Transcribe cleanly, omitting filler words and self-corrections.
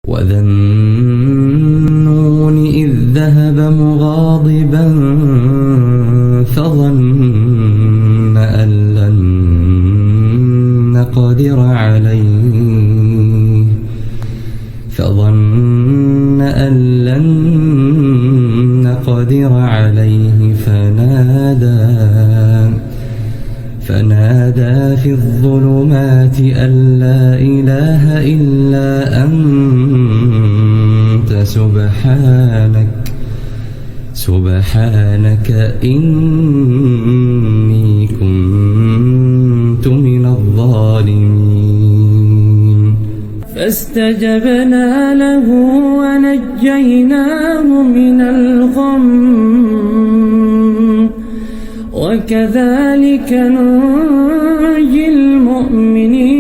وذا النون إذ ذهب مغاضبا فظن أن لن نقدر عليه فنادى في الظلمات أن لا إله إلا أنت سبحانك إني كنت من الظالمين. فاستجبنا له ونجيناه من الغم وكذلك ننجي المؤمنين.